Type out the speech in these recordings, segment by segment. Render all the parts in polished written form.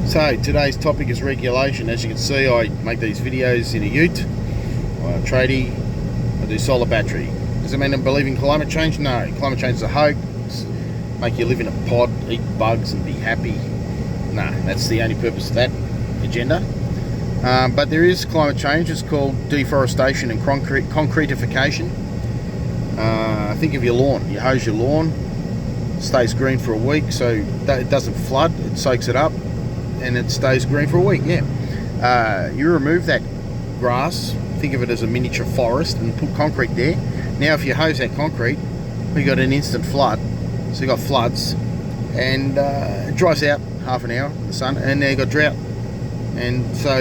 So today's topic is regulation. As you can see, I make these videos in a ute, a tradie, I do solar battery. Does it mean I believe in climate change? No, climate change is a hoax. Make you live in a pod, eat bugs and be happy. No, that's the only purpose of that agenda. But there is climate change. It's called deforestation and concretification. Think of your lawn. You hose your lawn, stays green for a week, so that it doesn't flood, it soaks it up and it stays green for a week. You remove that grass, think of it as a miniature forest, and put concrete there. Now if you hose that concrete, we got an instant flood, so you got floods, and it dries out half an hour in the sun, and now you got drought. And so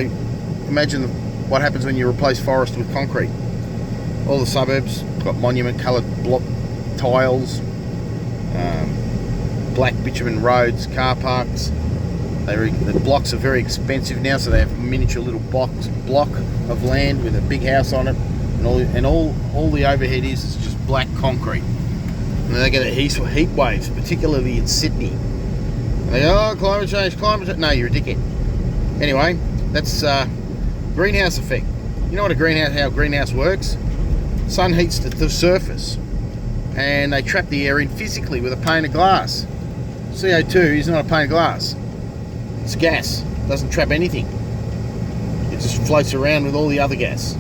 imagine what happens when you replace forest with concrete. All the suburbs got monument coloured block tiles, black bitumen roads, car parks. The blocks are very expensive now, so they have a miniature little block of land with a big house on it, and all the overhead is just black concrete. And they get heat waves, particularly in Sydney. And they go, oh, climate change. No, you're a dickhead. Anyway, that's greenhouse effect. You know what how a greenhouse works? Sun heats the surface, and they trap the air in physically with a pane of glass. CO2 is not a pane of glass. It's gas. It doesn't trap anything. It just floats around with all the other gas,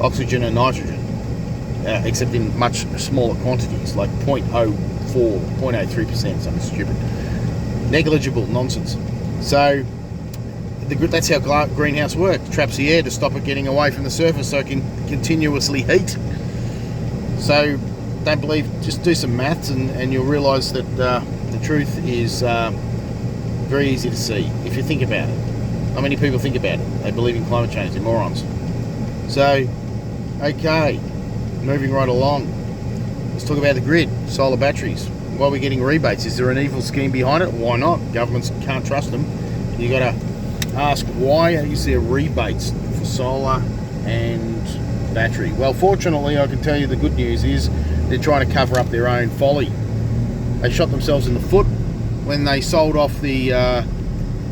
oxygen and nitrogen, except in much smaller quantities, like 0.04, 0.03%, something stupid. Negligible nonsense. So that's how greenhouse works. Traps the air to stop it getting away from the surface so it can continuously heat. So don't believe, just do some maths and you'll realise that the truth is very easy to see if you think about it. Not many people think about it. They believe in climate change, they're morons. So, okay, moving right along. Let's talk about the grid, solar batteries. Why are we getting rebates? Is there an evil scheme behind it? Why not? Governments can't trust them. You got to ask, why is there rebates for solar and battery? Well, fortunately, I can tell you the good news is they're trying to cover up their own folly. They shot themselves in the foot when they sold off the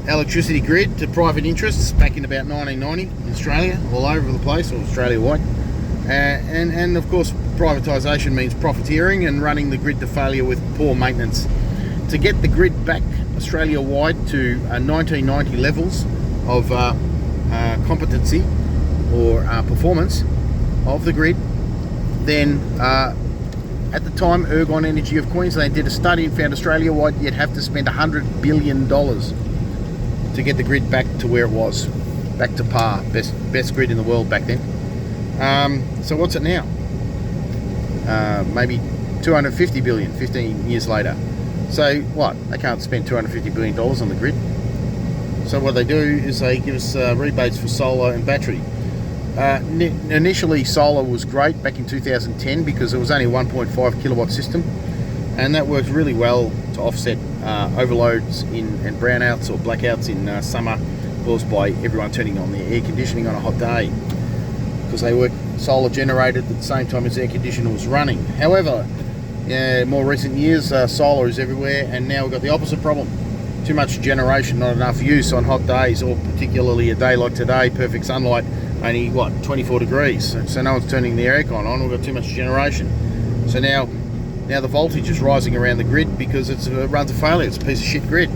electricity grid to private interests back in about 1990 in Australia, all over the place, or Australia-wide. And of course, privatisation means profiteering and running the grid to failure with poor maintenance. To get the grid back Australia-wide to 1990 levels of competency or performance of the grid, then at the time, Ergon Energy of Queensland did a study and found Australia-wide you'd have to spend $100 billion to get the grid back to where it was, back to par, best grid in the world back then. So what's it now? Maybe $250 billion 15 years later. So what? They can't spend $250 billion on the grid. So what they do is they give us rebates for solar and battery. Initially, solar was great back in 2010 because it was only a 1.5 kilowatt system, and that worked really well to offset overloads and brownouts or blackouts in summer caused by everyone turning on their air conditioning on a hot day, because they were solar generated at the same time as the air conditioner was running. However, more recent years, solar is everywhere, and now we've got the opposite problem. Too much generation, not enough use on hot days, or particularly a day like today, perfect sunlight, only 24 degrees, so no one's turning the aircon on. We've got too much generation, so now the voltage is rising around the grid because it runs a failure. It's a piece of shit grid.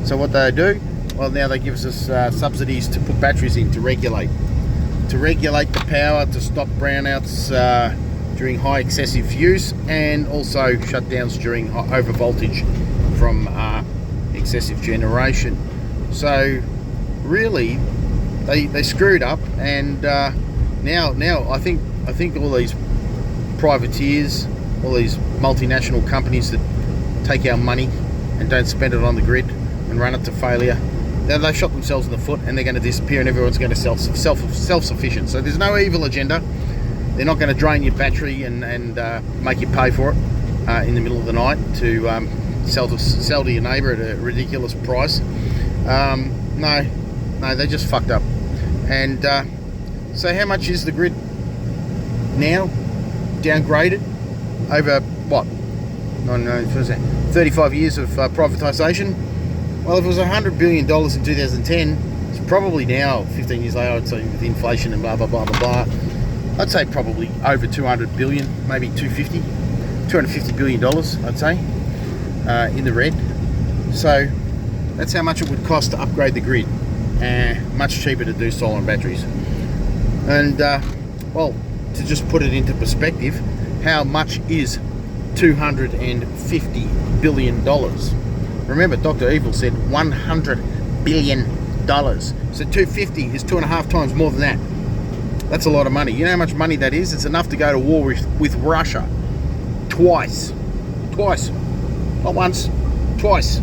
So what they do, well, now they give us subsidies to put batteries in to regulate the power, to stop brownouts during high excessive use, and also shutdowns during over voltage from excessive generation. So really, they screwed up, and now I think all these privateers, all these multinational companies that take our money and don't spend it on the grid and run it to failure, they shot themselves in the foot, and they're going to disappear, and everyone's going to self-sufficient. So there's no evil agenda. They're not going to drain your battery and make you pay for it in the middle of the night to sell to your neighbour at a ridiculous price. No, they just fucked up. And so how much is the grid now downgraded over what? 35 years of privatisation? Well, if it was $100 billion in 2010, it's probably now, 15 years later, I'd say with inflation and blah, blah, blah, blah, blah, I'd say probably over 200 billion, maybe 250 billion dollars, I'd say, in the red. So that's how much it would cost to upgrade the grid. Much cheaper to do solar and batteries. And well, to just put it into perspective, how much is $250 billion? Remember, Dr. Evil said $100 billion. So 250 is 2.5 times more than that. That's a lot of money. You know how much money that is? It's enough to go to war with Russia. Twice. Not once, twice.